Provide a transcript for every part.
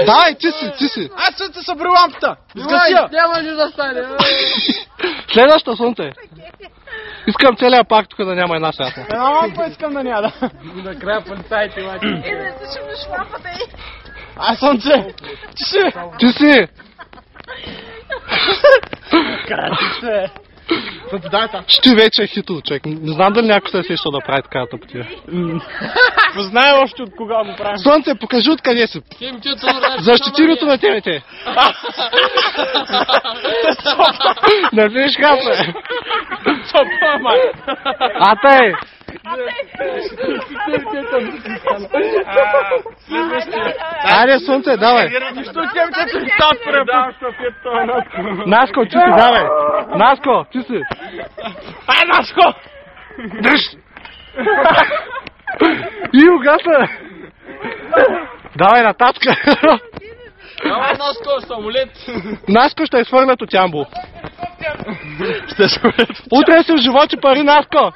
Давай, ти си. Аз Слънце събри лампата. Изгаси я. Няма да стане. Следващо Слънце. Искам целият парк тук да няма една святла. Една лампа искам да няма. И накрая полицайите лаки. Да си ми шлампата и... А, Слънце, Ти си. Кратице. Слънце, дай там. Ти вече е хитро, човек. Не знам дали някой се е сещал да прави така тъпотия. Познай още от кога го правим. Слънце, покажи откъде си. Защити името на темите. Не видиш капе. Сопа, май. Атай. Айде, Слънце, давай. Нищо темите се стат препа. Наско, ти си, давай. Наско, ти си. Ай, Наско! Дръж. И угаса. Давай на тачка. Давай Наско, самолет. Наско ще изхвърлят от Ямбол. Ще свалят. Утре си в животи пари, Наско.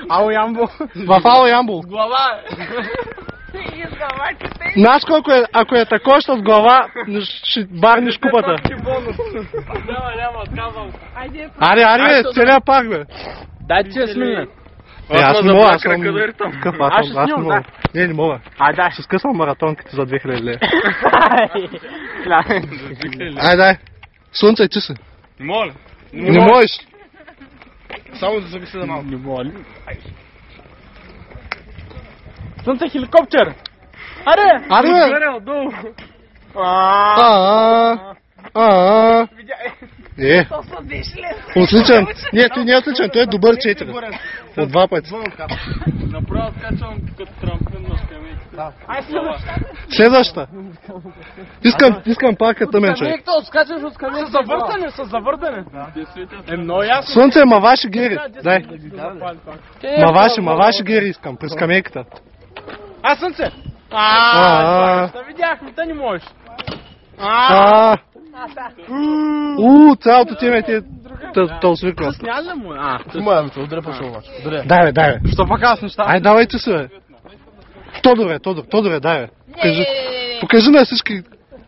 Ало, Ямбо. В Ало Ямбол. Глава. И с главачите. Наско, ако е такова с глава, ще барниш купата. Няма, отказвам. Аре, целият парк, бе. Дайте си я смилне. Аз не мога, аз съм... Аз ще Аз не снимам, мога. Не мога. Да. Ще скъсвам маратонките за 2000 лева. Ай, Ай, дай. Слънце, ти си. моля. Не можеш. Само да замисля малко. Не моля. Слънце, хеликоптер. Аре! Аре, бе. Горе, отдолу. Е, То са вишли. отличен. Не, той не е отличен, той е добър 4. От 2 пъти. Направо скачвам като трамплин на скамейките. Ай, Следващата. Искам парка тъмен, човек. Скачваш от скамейките. с завъртане. Много ясно. Слънце, ма ваши гери. Дай. Ма ваши гери искам, през скамейката. Слънце. Да видяхме, те не можеш. Цялото теме ти те освиква. Снял ли му? Моя ми се удря по шоу. Дай, бе. Що пък аз неща? Ай, давайте се, бе. Тодоре, дай, бе. Покажи на всички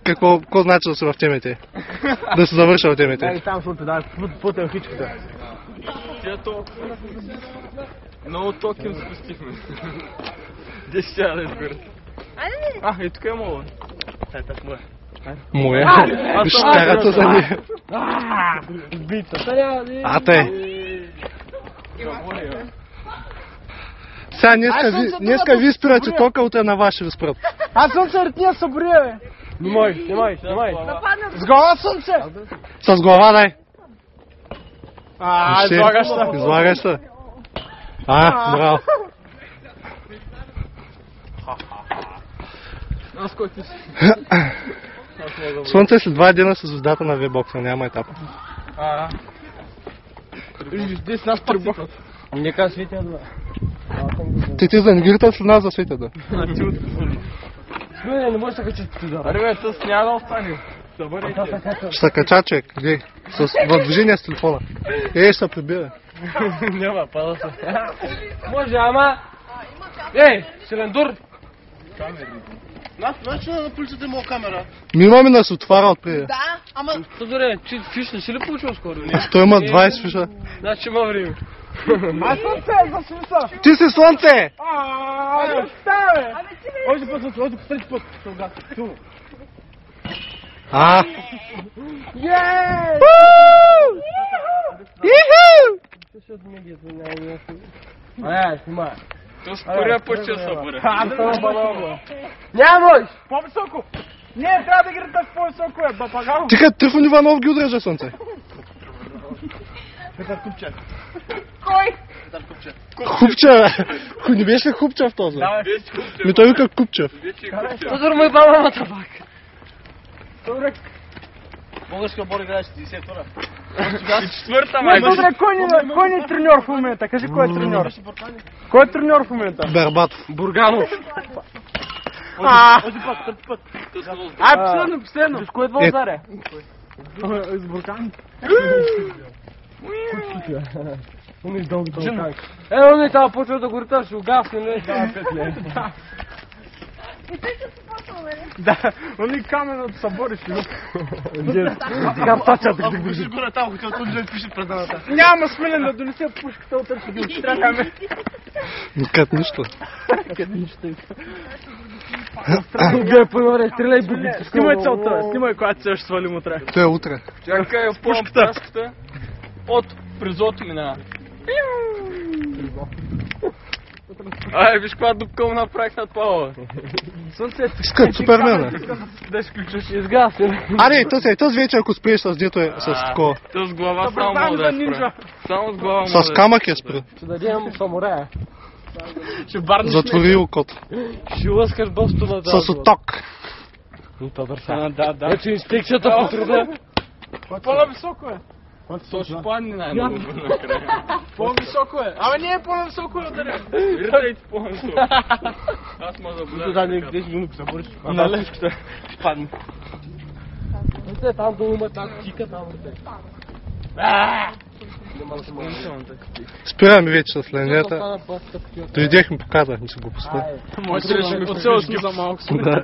какво значи да са в темите. Да се завърша в темите. Дай там, защото дай, путам хичката. Ето. Много токен спустихме. 10 сега да изгорят. И тук е мова. Му е. Ще карат за нея. Бита. Ате. Сега, днеска ви спирате тока, утре на ваши ви спрат. Слънце, ретния събория, бе. Не мой. С глава, Слънце. С глава, дай. Излагаш се. се. Браво. Аз кой ти си? Слънце след 2 дена с звездата на V-бокса, няма етап. Здесь нас прибухат. Нека светя два. Ти за нигирата след нас засветя, да. Не може да качиш туда. Аре, бе, с няма да остане. Ще се кача, човек. Гледай. В движение с телефона. Ще се прибира. Няма, пада се. Може, ама... Ей, Селендур! Знаеш, че на полицията има камера? Имаме да се отваря отпреди. Да, ама... Тодоре, че фиш не си ли получил скоро? Той има 20 фиша. Значи има време. Слънце, за смисъл. Ти си Слънце! Ставе! Още път, трети път. Снимай. То споря път ще събере. Нямаш! По-високо! Не, трябва да ги реташ по-високо, е, бапагал. Тика, Трифон Иванов ги удрежа, Слънце. Петър Купче. Кой? Хупча, бе. Не беше ли Хупчев този? Давай. Ми той вика Купчев. Тодор му е баба табак. Добре. Българска отбор играе 42-а. И четвърта, май. Добре, кой ни е треньор в момента? Кажи кой е треньор. Кой е треньор в момента? Бербатов. Бурганов. Ози път. Последно. С кой е два ударя? С Буркан. Уни дълги тълканки. Они това почва да го реташ, угасне, не? И тъй като си почвал, нали? Да, они каменното събори си. Пиши горе там, хотел тут да пише предавата. Няма Смилен да донесе пушката, утре ще ги отстреляме. Никак нищо. Гледай, по-добре, стреляй бубите. Снимай целта, снимай, когато се ще свалим утре. То е утре. Чакай, пушката. От призото минава. Ай, виж каква дупка му направих над Павла. Слънце, Искат Супермена. да изключиш. Изгаси. Аре, този вечер, ако спреш с дето е с такова. То с глава само мога да спра. Само с глава мога да С камък е спре. Ще дадем самурая. Ще барниш. Затвори окото. Ще лъскаш босто на дал. С оток. Да. Ето инспекцията по труда. По-високо е. То ще падне най-много накрая. По-високо е. Ама не е по-високо е, да Виртайте по-високо. Аз мога да бъда. Да, не, 10 минути се бориш. На лешката. Ще падне. Те там долу има там тика там. Спираме вече с ленята. Дойдехме покадрахме се глупостта. Може да решим от село сме за малко. Да.